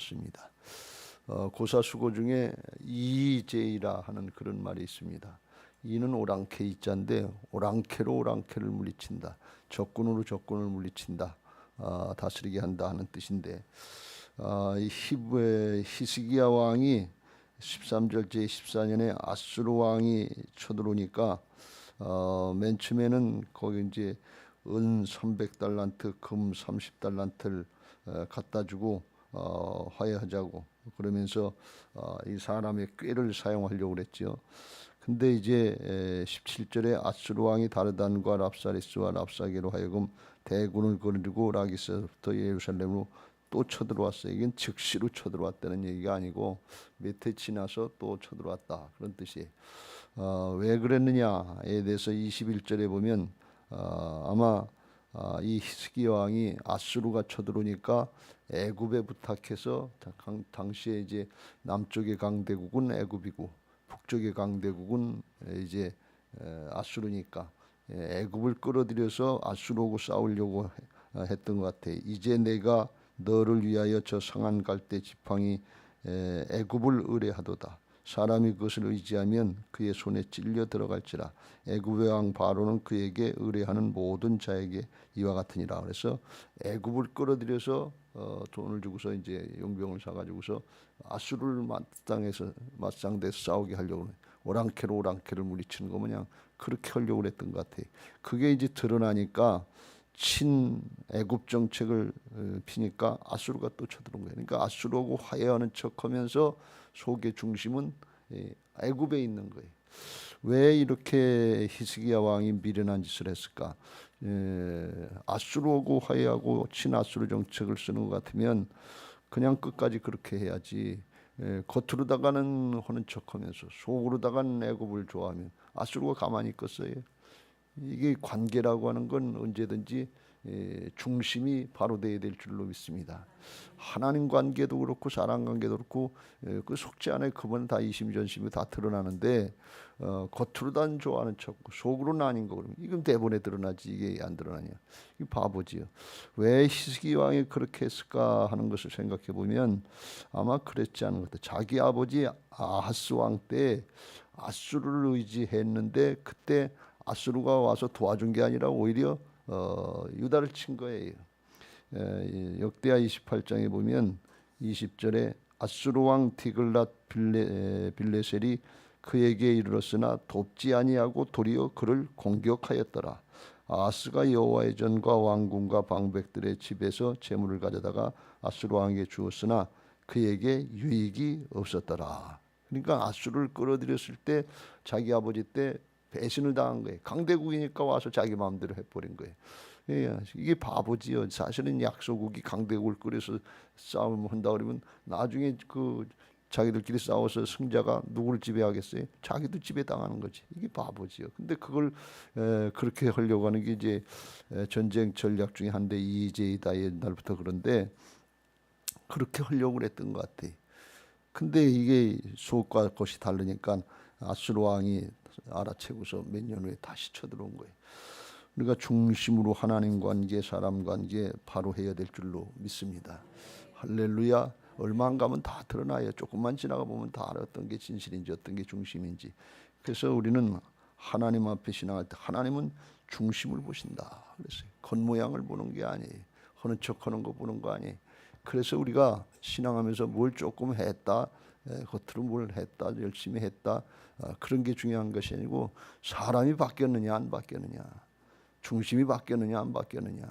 왔습니다. 고사수고 중에 이제이라 하는 그런 말이 있습니다. 이는 오랑캐 이자인데 오랑캐로 오랑캐를 물리친다. 적군으로 적군을 물리친다. 다스리게 한다 하는 뜻인데 이 히스기야 왕이 13절 제14년에 아수르 왕이 쳐들어오니까 맨 처음에는 거기 이제 은 300달란트, 금 30달란트를 갖다 주고 화해하자고 그러면서 이 사람의 꾀를 사용하려고 그랬죠. 근데 이제 17절에 아수르 왕이 다르단과 랍사리스와 랍사게로 하여금 대군을 거느리고 라기스부터 예루살렘으로 또 쳐들어왔어요. 이건 즉시로 쳐들어왔다는 얘기가 아니고 몇 해 지나서 또 쳐들어왔다 그런 뜻이에요. 왜 그랬느냐에 대해서 21절에 보면 아마 이 히스기야 왕이 아수르가 쳐들어오니까 애굽에 부탁해서 당시에 이제 남쪽의 강대국은 애굽이고 북쪽의 강대국은 이제 아수르니까 애굽을 끌어들여서 아수르하고 싸우려고 했던 것 같아. 이제 내가 너를 위하여 저 상한 갈대 지팡이 애굽을 의뢰하도다. 사람이 그것을 의지하면 그의 손에 찔려 들어갈지라. 애굽의 왕 바로는 그에게 의뢰하는 모든 자에게 이와 같으니라. 그래서 애굽을 끌어들여서 돈을 주고서 이제 용병을 사가지고서 아수르를 맞상대해서 싸우게 하려고 오랑캐로 오랑캐를 물리치는 거 그냥 그렇게 하려고 했던 것 같아요. 그게 이제 드러나니까 친 애굽 정책을 피니까 아수르가 또 쳐들어온 거예요. 그러니까 아수르하고 화해하는 척하면서 속의 중심은 애굽에 있는 거예요. 왜 이렇게 히스기야 왕이 미련한 짓을 했을까? 아수르하고 화해하고 친아수르 정책을 쓰는 것 같으면 그냥 끝까지 그렇게 해야지. 겉으로다가는 하는 척하면서 속으로다가는 애굽을 좋아하면 아수르가 가만히 있겠어요? 이게 관계라고 하는 건 언제든지 중심이 바로 돼야 될 줄로 믿습니다. 하나님 관계도 그렇고 사람 관계도 그렇고 그 속지 않아요. 그건 다 이심전심이 다 드러나는데 겉으로는 좋아하는 척 속으로는 아닌 거 그러면 이건 대본에 드러나지 이게 안 드러나냐. 이 바보지요. 왜 히스기 왕이 그렇게 했을까 하는 것을 생각해 보면 아마 그랬지 않은 것 같아요. 자기 아버지 아하스 왕 때 아수르를 의지했는데 그때 아수르가 와서 도와준 게 아니라 오히려 유다를 친 거예요. 역대하 28장에 보면 20절에 아수르 왕 디글랏 빌레셀이 그에게 이르렀으나 돕지 아니하고 도리어 그를 공격하였더라. 아하스가 여호와의 전과 왕궁과 방백들의 집에서 재물을 가져다가 아수르 왕에게 주었으나 그에게 유익이 없었더라. 그러니까 아수르를 끌어들였을 때 자기 아버지 때 배신을 당한 거예요. 강대국이니까 와서 자기 마음대로 해버린 거예요. 이게 바보지요. 사실은 약소국이 강대국을 끌어서 싸움을 한다 그러면 나중에 그 자기들끼리 싸워서 승자가 누구를 지배하겠어요? 자기도 지배당하는 거지. 이게 바보지요. 근데 그걸 그렇게 하려고 하는 게 이제 전쟁 전략 중에 한데 이제이다 옛날부터 그런데 그렇게 하려고 그랬던 것 같아. 근데 이게 속과 것이 다르니까 아수르 왕이 알아채고서 몇 년 후에 다시 쳐들어온 거예요. 우리가 중심으로 하나님 관계, 사람 관계 바로 해야 될 줄로 믿습니다. 할렐루야. 얼마 안 가면 다 드러나요. 조금만 지나가 보면 다 알아. 어떤 게 진실인지 어떤 게 중심인지. 그래서 우리는 하나님 앞에 신앙할 때 하나님은 중심을 보신다. 그래서 겉모양을 보는 게 아니에요. 하는 척하는 거 보는 거 아니에요. 그래서 우리가 신앙하면서 뭘 조금 했다, 겉으로 뭘 했다, 열심히 했다, 그런 게 중요한 것이 아니고 사람이 바뀌었느냐 안 바뀌었느냐, 중심이 바뀌었느냐 안 바뀌었느냐,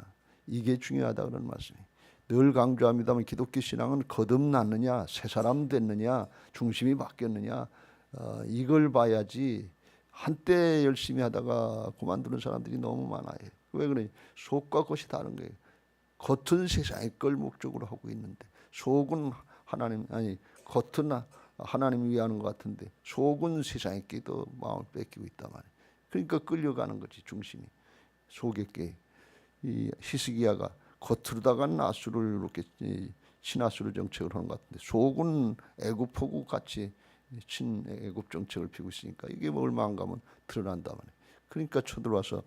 이게 중요하다 그런 말씀이에요. 늘 강조합니다만 기독교 신앙은 거듭났느냐, 새 사람 됐느냐, 중심이 바뀌었느냐, 이걸 봐야지. 한때 열심히 하다가 그만두는 사람들이 너무 많아요. 왜 그래? 속과 겉이 다른 거예요. 겉은 세상의 걸 목적으로 하고 있는데 속은 하나님 겉은 하나님 위하는 것 같은데 속은 세상의 깨도 마음을 뺏기고 있단 말이에요. 그러니까 끌려가는 거지. 중심이 속의 깨. 이 히스기야가 겉으로다가는 아수르를 이렇게 친아수르 정책을 하는 것 같은데 속은 애굽하고 같이 친애굽 정책을 피우고 있으니까 이게 뭐 얼마 안 가면 드러난단 말이에요. 그러니까 쳐들어와서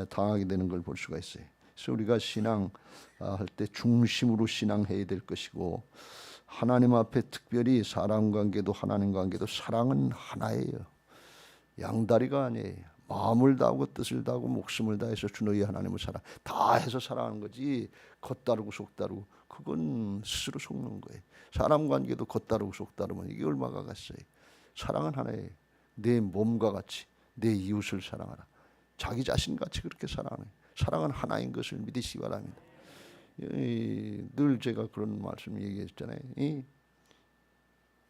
당하게 되는 걸 볼 수가 있어요. 그래서 우리가 신앙할 때 중심으로 신앙해야 될 것이고 하나님 앞에 특별히 사람 관계도 하나님 관계도 사랑은 하나예요. 양다리가 아니에요. 마음을 다하고 뜻을 다하고 목숨을 다해서 주 너희 하나님을 다 해서 사랑하는 거지. 겉다르고 속다르고 그건 스스로 속는 거예요. 사람 관계도 겉다르고 속다르면 이게 얼마가 갔어요. 사랑은 하나예요. 내 몸과 같이 내 이웃을 사랑하라. 자기 자신같이 그렇게 사랑해. 사랑은 하나인 것을 믿으시기 바랍니다. 늘 제가 그런 말씀 얘기했잖아요.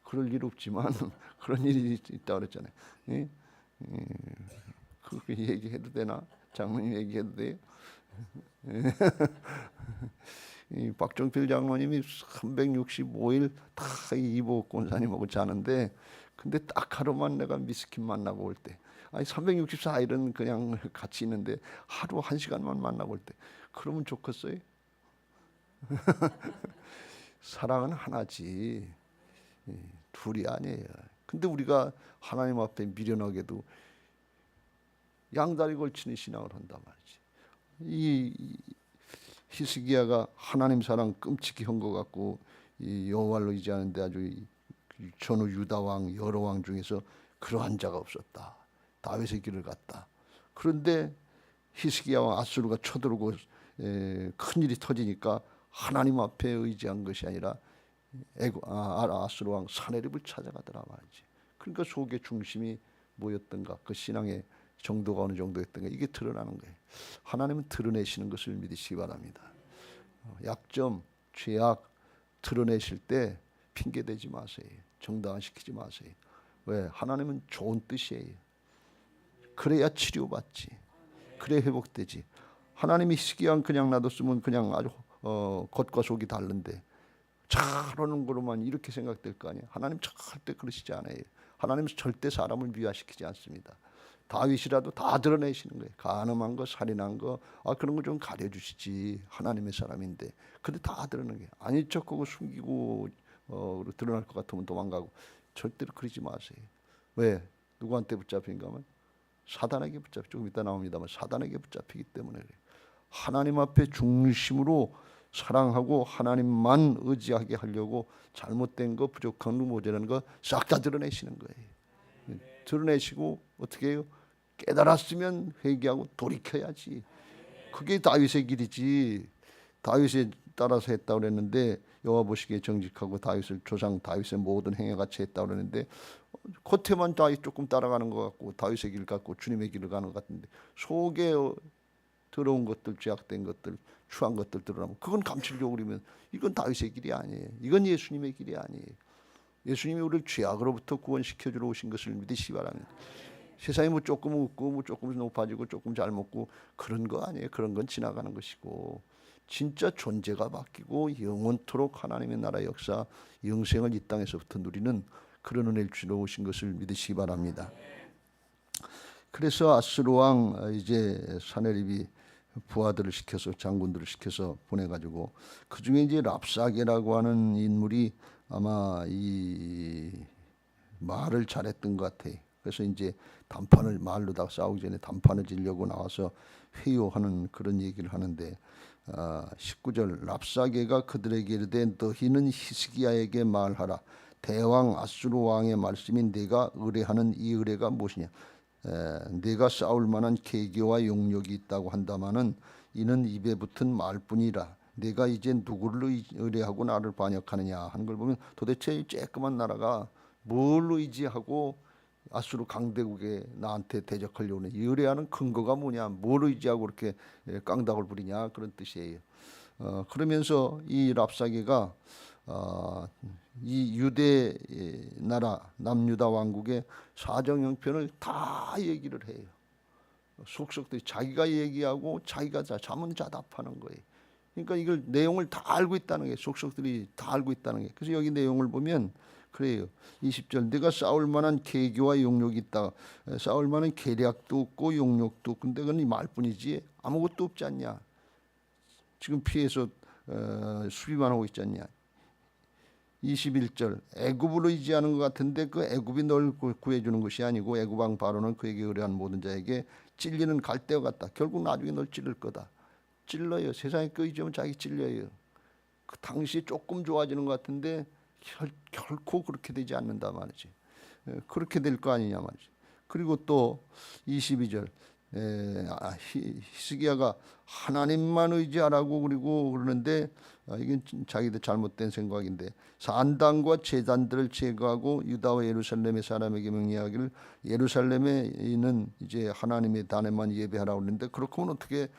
그럴 일 없지만 그런 일이 있다고 그랬잖아요. 그렇게 얘기해도 되나? 장로님 얘기해도 돼요? 박정필 장로님이 365일 다 이보 권사님하고 자는데, 근데 딱 하루만 내가 미스킨 만나고 올 때, 아니 364일은 그냥 같이 있는데 하루 1시간만 만나고 올 때, 그러면 좋겠어요? 사랑은 하나지 둘이 아니에요. 근데 우리가 하나님 앞에 미련하게도 양다리 걸치는 신앙을 한단 말이지. 이 히스기야가 하나님 사랑 끔찍히 한 것 같고 이 여호와를 의지하는데 아주 전후 유다 왕 여러 왕 중에서 그러한 자가 없었다. 다윗의 길을 갔다. 그런데 히스기야 왕 아수르가 쳐들어오고 큰 일이 터지니까 하나님 앞에 의지한 것이 아니라 아수르 왕 사네립을 찾아가더라 말이지. 그러니까 속의 중심이 뭐였던가, 그 신앙의 정도가 어느 정도였던가, 이게 드러나는 거예요. 하나님은 드러내시는 것을 믿으시기 바랍니다. 약점, 죄악 드러내실 때 핑계대지 마세요. 정당화시키지 마세요. 왜? 하나님은 좋은 뜻이에요. 그래야 치료받지. 그래야 회복되지. 하나님이 히스기야 그냥 놔뒀으면 그냥 아주 겉과 속이 다른데 잘하는 거로만 이렇게 생각될 거 아니에요. 하나님 절대 그러시지 않아요. 하나님은 절대 사람을 미화시키지 않습니다. 다윗이라도 다 드러내시는 거예요. 간음한 거, 살인한 거, 그런 거 좀 가려주시지. 하나님의 사람인데. 근데 다 드러내는 게 아닌 척하고 숨기고 드러날 것 같으면 도망가고, 절대로 그러지 마세요. 왜? 누구한테 붙잡힌가 하면 사단에게 붙잡히, 조금 이따 나옵니다만 사단에게 붙잡히기 때문에 그래요. 하나님 앞에 중심으로 사랑하고 하나님만 의지하게 하려고 잘못된 거, 부족한 거, 모자라는 거 싹 다 드러내시는 거예요. 드러내시고 어떻게 해요? 깨달았으면 회개하고 돌이켜야지. 그게 다윗의 길이지. 다윗에 따라서 했다고 그랬는데, 여호와 보시기에 정직하고 다윗을 조상 다윗의 모든 행위 같이 했다고 그랬는데, 겉에만 다윗 조금 따라가는 것 같고 다윗의 길 같고 주님의 길을 가는 것 같은데, 속에 더러운 것들, 죄악된 것들, 추한 것들 드러나면 그건 감추려고 그러면 이건 다윗의 길이 아니에요. 이건 예수님의 길이 아니에요. 예수님이 우리를 죄악으로부터 구원시켜주러 오신 것을 믿으시기 바랍니다. 세상에 뭐 조금 웃고 뭐 조금 높아지고 조금 잘 먹고 그런 거 아니에요. 그런 건 지나가는 것이고, 진짜 존재가 바뀌고 영원토록 하나님의 나라 역사, 영생을 이 땅에서부터 누리는 그런 은혜를 주러 오신 것을 믿으시기 바랍니다. 그래서 아수르 왕 이제 사네립이 부하들을 시켜서, 장군들을 시켜서 보내가지고, 그 중에 이제 랍사게라고 하는 인물이 아마 이 말을 잘했던 것 같아. 그래서 이제 단판을, 말로다가 싸우기 전에 단판을 지려고 나와서 회유하는 그런 얘기를 하는데, 19절 랍사게가 그들에게 이르되 너희는 히스기야에게 말하라. 대왕 아수르 왕의 말씀이 네가 의뢰하는 이 의뢰가 무엇이냐. 네가 싸울 만한 계기와 용력이 있다고 한다마는 이는 입에 붙은 말뿐이라. 네가 이제 누구를 의뢰하고 나를 반역하느냐 하는 걸 보면 도대체 이 쬐끄만 나라가 뭘 의지하고 아수르 강대국에 나한테 대적하려고 하는, 의뢰하는 근거가 뭐냐, 뭘 의지하고 그렇게 깡닥을 부리냐, 그런 뜻이에요. 그러면서 이 랍사게가 이 유대 나라 남유다 왕국의 사정 형편을 다 얘기를 해요. 속속들이 자기가 얘기하고 자기가 자문자답하는 거예요. 그러니까 이걸 내용을 다 알고 있다는 게, 속속들이 다 알고 있다는 게. 그래서 여기 내용을 보면 그래요. 20절 네가 싸울 만한 계기와 용력이 있다. 싸울 만한 계략도 없고 용력도 없고, 근데 그건 이 말뿐이지 아무것도 없지 않냐. 지금 피해서 수비만 하고 있지 않냐. 21절 애굽을 의지하는 것 같은데 그 애굽이 널 구해주는 것이 아니고 애굽 왕 바로는 그에게 의뢰한 모든 자에게 찔리는 갈대와 같다. 결국 나중에 널 찔릴 거다. 찔러요. 세상에 의지하면 자기 찔려요. 그 당시 조금 좋아지는 것 같은데 결코 그렇게 되지 않는다 말이지. 그렇게 될 거 아니냐 말이지. 그리고 또 22절 히스기야가 하나님만 의지하라고 그리고 그러는데 이건 자기들 잘못된 생각인데 산당과 제단들을 제거하고 유다와 예루살렘의 사람에게 명령하기를 예루살렘에 있는 이제 하나님의 단에만 예배하라고 그러는데 그렇게 하면 어떻게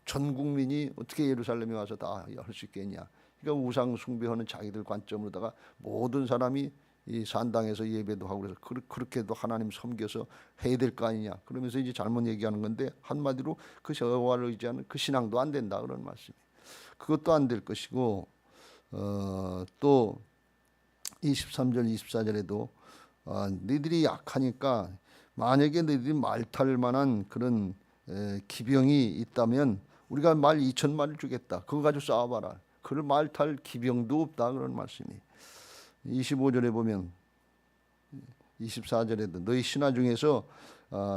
전 국민이 어떻게 예루살렘에 와서 다 할 수 있겠냐. 그러니까 우상 숭배하는 자기들 관점으로다가 모든 사람이 이 산당에서 예배도 하고 그래서 그렇게도 하나님 섬겨서 해야 될 거 아니냐. 그러면서 이제 잘못 얘기하는 건데 한마디로 그 여호와를 의지하는 그 신앙도 안 된다 그런 말씀이. 그것도 안 될 것이고 또 23절 24절에도 너희들이 약하니까 만약에 너희들이 말탈 만한 그런 기병이 있다면 우리가 말 2,000마리를 주겠다. 그거 가지고 싸워봐라. 그걸 말탈 기병도 없다 그런 말씀이. 25절에 보면 24절에도 너희 신하 중에서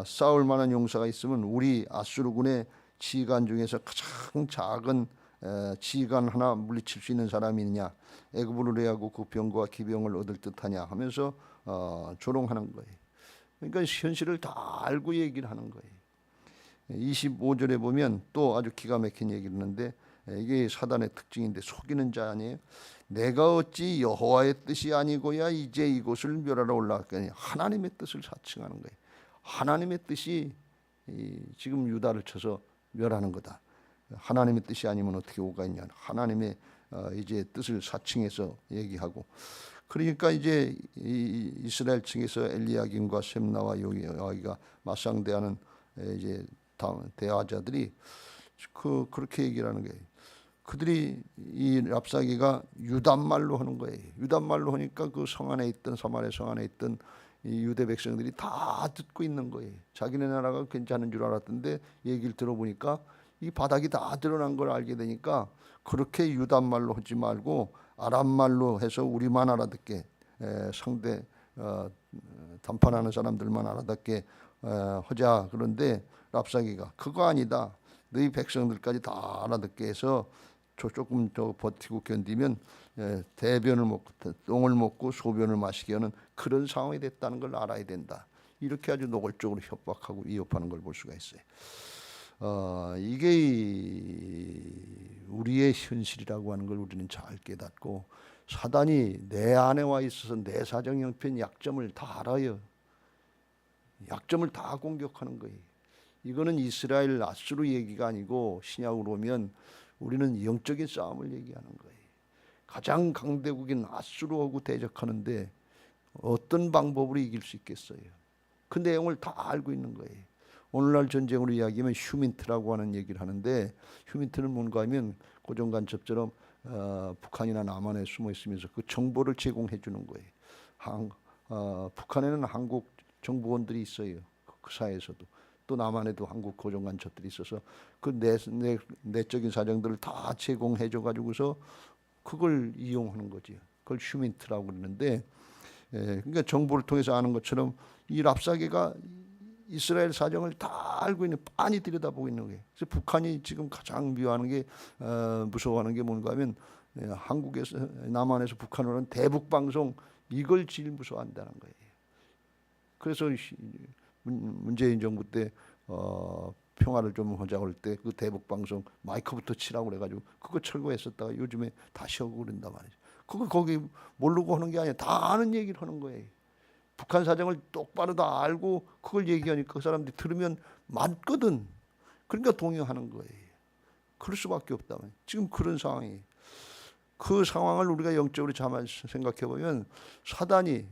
싸울 만한 용사가 있으면 우리 아수르군의 지휘관 중에서 가장 작은 지휘관 하나 물리칠 수 있는 사람이 있느냐. 애굽으로 내하고 그 병과 기병을 얻을 듯하냐 하면서 조롱하는 거예요. 그러니까 현실을 다 알고 얘기를 하는 거예요. 25절에 보면 또 아주 기가 막힌 얘기를 하는데 이게 사단의 특징인데 속이는 자 아니에요. 내가 어찌 여호와의 뜻이 아니고야 이제 이곳을 멸하러 올라왔겠냐. 하나님의 뜻을 사칭하는 거예요. 하나님의 뜻이 지금 유다를 쳐서 멸하는 거다. 하나님의 뜻이 아니면 어떻게 오가 있냐. 하나님의 이제 뜻을 사칭해서 얘기하고 그러니까 이제 이스라엘 측에서 엘리야김과 셈나와 요아기가 맞상대하는 이제 대화자들이 그렇게 얘기를 하는 거예요. 그들이 이 랍사기가 유단말로 하는 거예요. 유단말로 하니까 그 성 안에 있던 사마리아 성 안에 있던 이 유대 백성들이 다 듣고 있는 거예요. 자기네 나라가 괜찮은 줄 알았던데 얘기를 들어보니까 이 바닥이 다 드러난 걸 알게 되니까 그렇게 유단말로 하지 말고 아람말로 해서 우리만 알아듣게 상대 담판하는 사람들만 알아듣게 하자. 그런데 랍사기가 그거 아니다. 너희 백성들까지 다 알아듣게 해서 조금 더 버티고 견디면 대변을 먹고 똥을 먹고 소변을 마시게 하는 그런 상황이 됐다는 걸 알아야 된다. 이렇게 아주 노골적으로 협박하고 위협하는 걸 볼 수가 있어요. 이게 우리의 현실이라고 하는 걸 우리는 잘 깨닫고 사단이 내 안에 와 있어서 내 사정 형편 약점을 다 알아요. 약점을 다 공격하는 거예요. 이거는 이스라엘 아수르 얘기가 아니고 신약으로 오면 우리는 영적인 싸움을 얘기하는 거예요. 가장 강대국인 아수르하고 대적하는데 어떤 방법으로 이길 수 있겠어요? 그 내용을 다 알고 있는 거예요. 오늘날 전쟁으로 이야기하면 휴민트라고 하는 얘기를 하는데 휴민트는 뭔가 하면 고정간첩처럼 북한이나 남한에 숨어 있으면서 그 정보를 제공해 주는 거예요. 북한에는 한국 정보원들이 있어요. 그 사이에서도. 또 남한에도 한국 고정간첩들이 있어서 그 내적인 사정들을 다 제공해 줘 가지고서 그걸 이용하는 거지. 그걸 휴민트라고 그러는데 그러니까 정보를 통해서 아는 것처럼 이 랍사게가 이스라엘 사정을 다 알고 있는 빤히 들여다보고 있는 거예요. 그래서 북한이 지금 가장 미워하는 게 무서워하는 게 뭔가 하면 한국에서 남한에서 북한으로 하는 대북 방송 이걸 제일 무서워한다는 거예요. 그래서 문재인 정부 때 평화를 좀 하자고 할 때 그 대북 방송 마이크부터 치라고 그래가지고 그거 철거했었다가 요즘에 다시 하고 그런단 말이죠. 그거 거기 모르고 하는 게 아니라 다 아는 얘기를 하는 거예요. 북한 사정을 똑바로 다 알고 그걸 얘기하니까 그 사람들이 들으면 맞거든. 그러니까 동요하는 거예요. 그럴 수밖에 없다. 지금 그런 상황이에요. 그 상황을 우리가 영적으로 잘 생각해 보면 사단이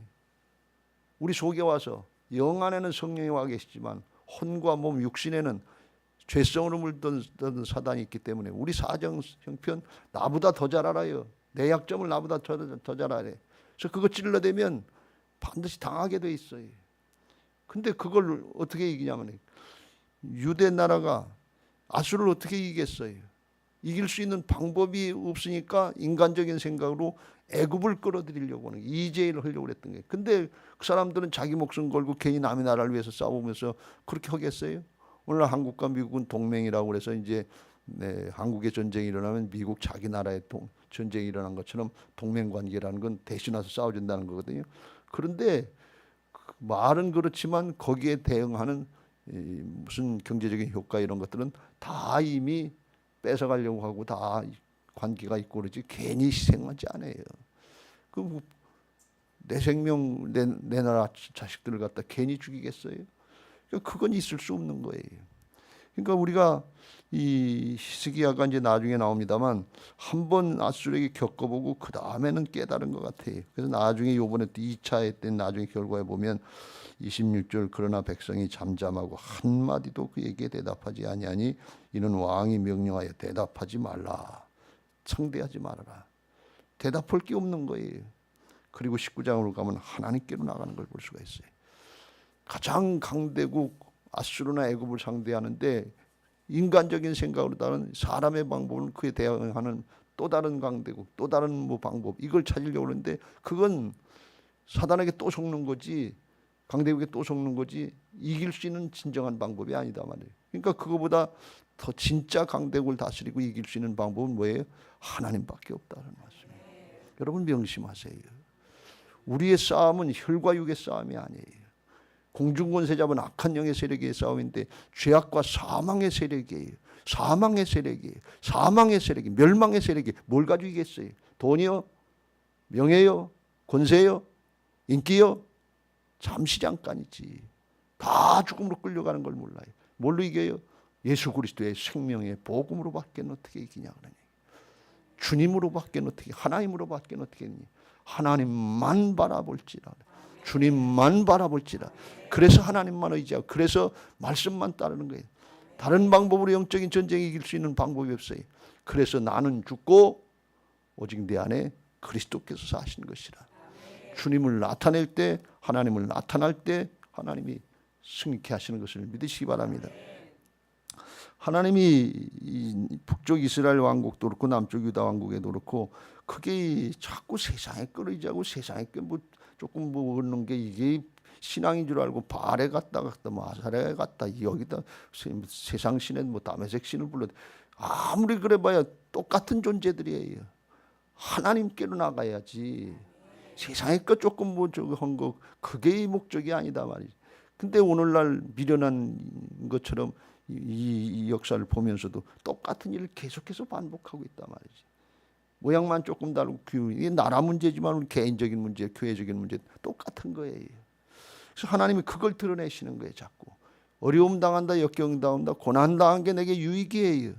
우리 속에 와서 영 안에는 성령이 와 계시지만 혼과 몸 육신에는 죄성으로 물든 사단이 있기 때문에 우리 사정 형편 나보다 더 잘 알아요. 내 약점을 나보다 더 잘 알아요. 그래서 그거 찔러대면 반드시 당하게 돼 있어요. 근데 그걸 어떻게 이기냐면 유대 나라가 아수르를 어떻게 이기겠어요? 이길 수 있는 방법이 없으니까 인간적인 생각으로 애굽을 끌어들이려고 하는 이재를 하려고 했던 거예요. 근데 그 사람들은 자기 목숨 걸고 괜히 남의 나라를 위해서 싸우면서 그렇게 하겠어요? 오늘 한국과 미국은 동맹이라고 그래서 이제 한국의 전쟁이 일어나면 미국 자기 나라의 전쟁이 일어난 것처럼 동맹관계라는 건 대신 와서 싸워준다는 거거든요. 그런데 말은 그렇지만 거기에 대응하는 무슨 경제적인 효과 이런 것들은 다 이미 뺏어가려고 하고 다 관계가 있고 그러지 괜히 희생하지 않아요. 내 생명, 내 나라 자식들을 갖다 괜히 죽이겠어요? 그건 있을 수 없는 거예요. 그러니까 우리가 이 히스기야가 이제 나중에 나옵니다만 한번 아수르에게 겪어보고 그 다음에는 깨달은 것 같아요. 그래서 나중에 요번에 또 2차 했던 나중에 결과에 보면 26절 그러나 백성이 잠잠하고 한마디도 그 얘기에 대답하지 아니하니 이는 왕이 명령하여 대답하지 말라. 청대하지 말아라. 대답할 게 없는 거예요. 그리고 19장으로 가면 하나님께로 나가는 걸 볼 수가 있어요. 가장 강대국 아수르나 애굽을 상대하는데 인간적인 생각으로 다른 사람의 방법은 그에 대응하는 또 다른 강대국, 또 다른 뭐 방법 이걸 찾으려고 하는데 그건 사단에게 또 속는 거지 강대국에 또 속는 거지 이길 수 있는 진정한 방법이 아니다 말이에요. 그러니까 그거보다 더 진짜 강대국을 다스리고 이길 수 있는 방법은 뭐예요? 하나님밖에 없다는 말씀이에요. 여러분 명심하세요. 우리의 싸움은 혈과 육의 싸움이 아니에요. 공중권세 잡은 악한 영의 세력의 싸움인데 죄악과 사망의 세력이에요. 사망의 세력이에요. 사망의 세력이 멸망의 세력이 뭘 가지고 이겠어요? 돈이요? 명예요? 권세요? 인기요? 잠시 잠깐이지. 다 죽음으로 끌려가는 걸 몰라요. 뭘로 이겨요? 예수 그리스도의 생명의 복음으로밖에 어떻게 이기냐 그러니. 주님으로밖에 어떻게 하나님으로밖에 어떻게 이기냐. 하나님만 바라볼지라. 주님만 바라볼지라. 그래서 하나님만 의지하고 그래서 말씀만 따르는 거예요. 다른 방법으로 영적인 전쟁을 이길 수 있는 방법이 없어요. 그래서 나는 죽고 오직 내 안에 그리스도께서 사시는 것이라. 주님을 나타낼 때 하나님을 나타날 때 하나님이 승리케 하시는 것을 믿으시기 바랍니다. 하나님이 이 북쪽 이스라엘 왕국도 그렇고 남쪽 유다 왕국에도 그렇고 그게 자꾸 세상에 끌어지고 세상에 뭐 조금 뭐 얻는 게 이게 신앙인 줄 알고 바알에 갔다 마사레에 갔다 여기다 세상 신에 뭐 다메섹 신을 불러 아무리 그래봐야 똑같은 존재들이에요. 하나님께로 나가야지. 세상에 것 조금 뭐 저거 한 거 그게 목적이 아니다 말이지. 근데 오늘날 미련한 것처럼 이 역사를 보면서도 똑같은 일을 계속해서 반복하고 있단 말이지. 모양만 조금 다르고 이게 나라 문제지만 우리 개인적인 문제, 교회적인 문제 똑같은 거예요. 그래서 하나님이 그걸 드러내시는 거예요. 자꾸 어려움 당한다, 역경 당한다, 고난 당한 게 내게 유익이에요.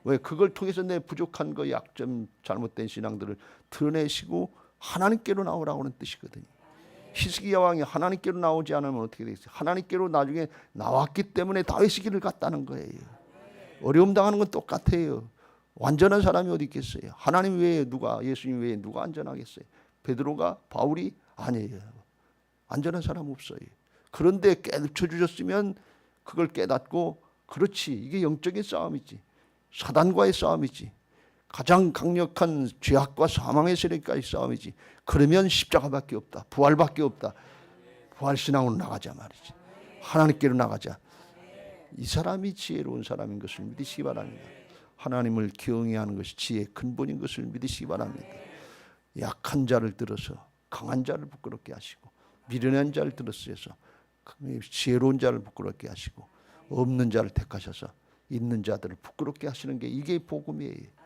왜? 그걸 통해서 내 부족한 거, 약점, 잘못된 신앙들을 드러내시고 하나님께로 나오라고 하는 뜻이거든요. 히스기야 왕이 하나님께로 나오지 않으면 어떻게 되겠어요? 하나님께로 나중에 나왔기 때문에 다윗의 길을 갔다는 거예요. 어려움 당하는 건 똑같아요. 완전한 사람이 어디 있겠어요? 하나님 외에 누가, 예수님 외에 누가 안전하겠어요? 베드로가, 바울이 아니에요. 안전한 사람 없어요. 그런데 깨우쳐 주셨으면 그걸 깨닫고 그렇지, 이게 영적인 싸움이지, 사단과의 싸움이지, 가장 강력한 죄악과 사망의 세력까지 싸움이지. 그러면 십자가밖에 없다, 부활밖에 없다. 부활신앙으로 나가자 말이지. 하나님께로 나가자. 이 사람이 지혜로운 사람인 것을 믿으시기 바랍니다. 하나님을 경외하는 것이 지혜의 근본인 것을 믿으시기 바랍니다. 약한 자를 들어서 강한 자를 부끄럽게 하시고, 미련한 자를 들어서 지혜로운 자를 부끄럽게 하시고, 없는 자를 택하셔서 있는 자들을 부끄럽게 하시는 게 이게 복음이에요.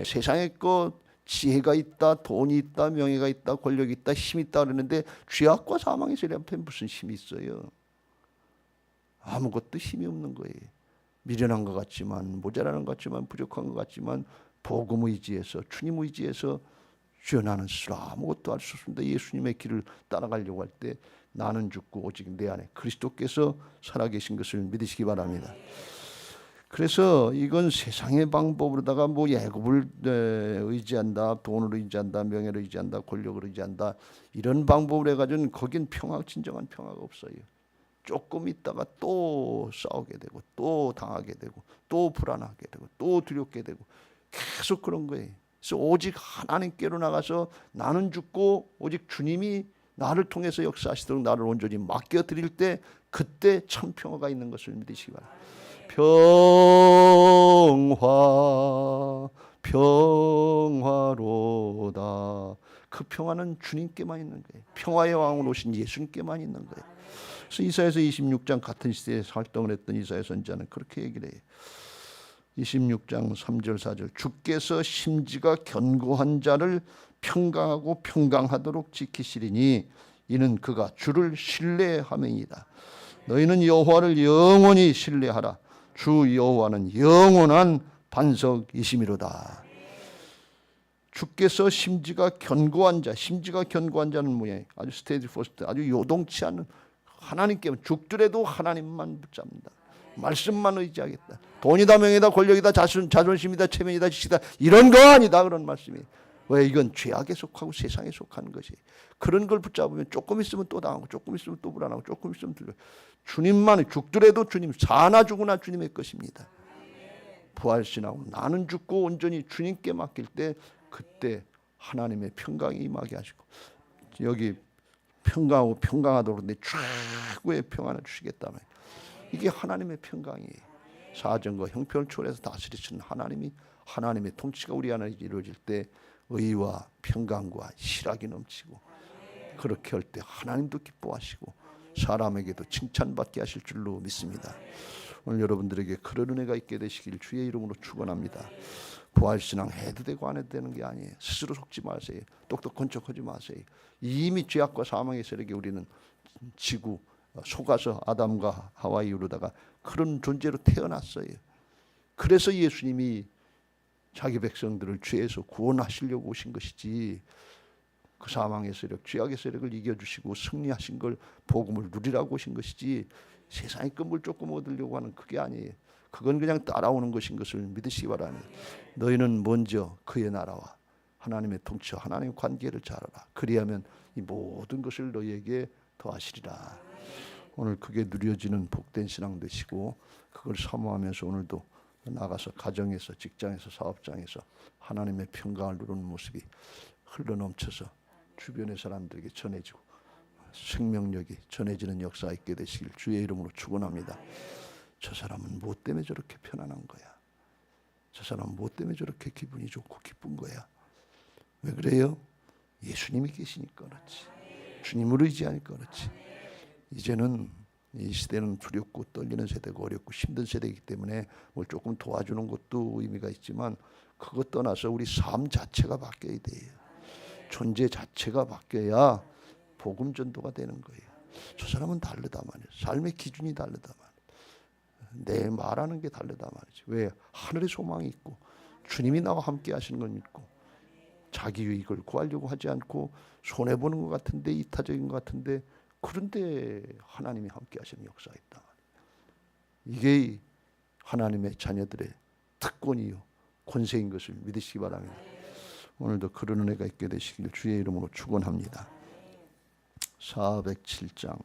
세상에 것 지혜가 있다, 돈이 있다, 명예가 있다, 권력이 있다, 힘이 있다 그러는데 죄악과 사망의 세력 앞에 무슨 힘이 있어요? 아무것도 힘이 없는 거예요. 미련한 것 같지만, 모자라는 것 같지만, 부족한 것 같지만 복음 의지해서, 주님 의지해서 주여 나는 스스로 아무것도 할 수 없습니다. 예수님의 길을 따라가려고 할 때 나는 죽고 오직 내 안에 그리스도께서 살아계신 것을 믿으시기 바랍니다. 그래서 이건 세상의 방법으로다가 뭐 애굽을 의지한다, 돈을 의지한다, 명예를 의지한다, 권력을 의지한다, 이런 방법을 해가지고는 거긴 진정한 평화가 없어요. 조금 있다가 또 싸우게 되고, 또 당하게 되고, 또 불안하게 되고, 또 두렵게 되고, 계속 그런 거예요. 그래서 오직 하나님께로 나가서 나는 죽고 오직 주님이 나를 통해서 역사하시도록 나를 온전히 맡겨드릴 때 그때 참 평화가 있는 것을 믿으시기 바랍니다. 평화로다. 그 평화는 주님께만 있는 거예요. 평화의 왕으로 오신 예수님께만 있는 거예요. 그래서 이사야서 26장 같은 시대에 활동을 했던 이사야 선지자는 그렇게 얘기를 해요. 26장 3절 4절 주께서 심지가 견고한 자를 평강하고 평강하도록 지키시리니 이는 그가 주를 신뢰함이니이다. 너희는 여호와를 영원히 신뢰하라. 주 여호와는 영원한 반석이심이로다. 주께서 심지가 견고한 자, 심지가 견고한 자는 뭐예요? 아주 스테이지 포스트, 아주 요동치 않는 하나님께 죽더라도 하나님만 붙잡는다. 말씀만 의지하겠다. 돈이다 명예다 권력이다 자존심이다 체면이다 지식이다 이런 거 아니다 그런 말씀이. 왜? 이건 죄악에 속하고 세상에 속하는 것이. 그런 걸 붙잡으면 조금 있으면 또 당하고 조금 있으면 또 불안하고 조금 있으면 주님만 죽더라도 주님 사나 죽으나 주님의 것입니다. 부활신하고 나는 죽고 온전히 주님께 맡길 때 그때 하나님의 평강이 임하게 하시고 여기 평강하고 평강하도록 내 최고의 평안을 주시겠다면 이게 하나님의 평강이에요. 사정과 형편을 초월해서 다스리시는 하나님의 통치가 우리 안에 이루어질 때 의와 평강과 희락이 넘치고 그렇게 할 때 하나님도 기뻐하시고 사람에게도 칭찬받게 하실 줄로 믿습니다. 오늘 여러분들에게 그런 은혜가 있게 되시길 주의 이름으로 축원합니다. 부활신앙 해도 되고 안 해도 되는 게 아니에요. 스스로 속지 마세요. 똑똑한 척하지 마세요. 이미 죄악과 사망의 세력에 우리는 지고 속아서 아담과 하와 이후로다가 그런 존재로 태어났어요. 그래서 예수님이 자기 백성들을 죄에서 구원하시려고 오신 것이지 그 사망의 세력, 죄악의 세력을 이겨주시고 승리하신 걸 복음을 누리라고 오신 것이지 세상의 것을 조금 얻으려고 하는 그게 아니에요. 그건 그냥 따라오는 것인 것을 믿으시기 바랍니다. 너희는 먼저 그의 나라와 하나님의 통치와 하나님의 관계를 잘 알아. 그리하면 이 모든 것을 너희에게 더하시리라. 오늘 그게 누려지는 복된 신앙 되시고 그걸 사모하면서 오늘도 나가서 가정에서 직장에서 사업장에서 하나님의 평강을 누리는 모습이 흘러넘쳐서 주변의 사람들에게 전해지고 생명력이 전해지는 역사가 있게 되시길 주의 이름으로 축원합니다. 저 사람은 뭐 때문에 저렇게 편안한 거야? 저 사람은 뭐 때문에 저렇게 기분이 좋고 기쁜 거야? 왜 그래요? 예수님이 계시니까 그렇지. 주님을 의지하니까 그렇지. 이제는 이 시대는 두렵고 떨리는 세대고 어렵고 힘든 세대이기 때문에 뭘 조금 도와주는 것도 의미가 있지만 그것 떠나서 우리 삶 자체가 바뀌어야 돼요. 존재 자체가 바뀌어야 복음 전도가 되는 거예요. 저 사람은 다르다 말이에요. 삶의 기준이 다르다 말이에요. 내 말하는 게 다르다 말이죠. 왜? 하늘의 소망이 있고 주님이 나와 함께 하시는 건 믿고 자기 유익을 구하려고 하지 않고 손해보는 것 같은데 이타적인 것 같은데 그런데 하나님이 함께 하시는 역사가 있다. 이게 하나님의 자녀들의 특권이요 권세인 것을 믿으시기 바랍니다. 오늘도 그런 은혜가 있게 되시길 주의 이름으로 축원합니다. 407장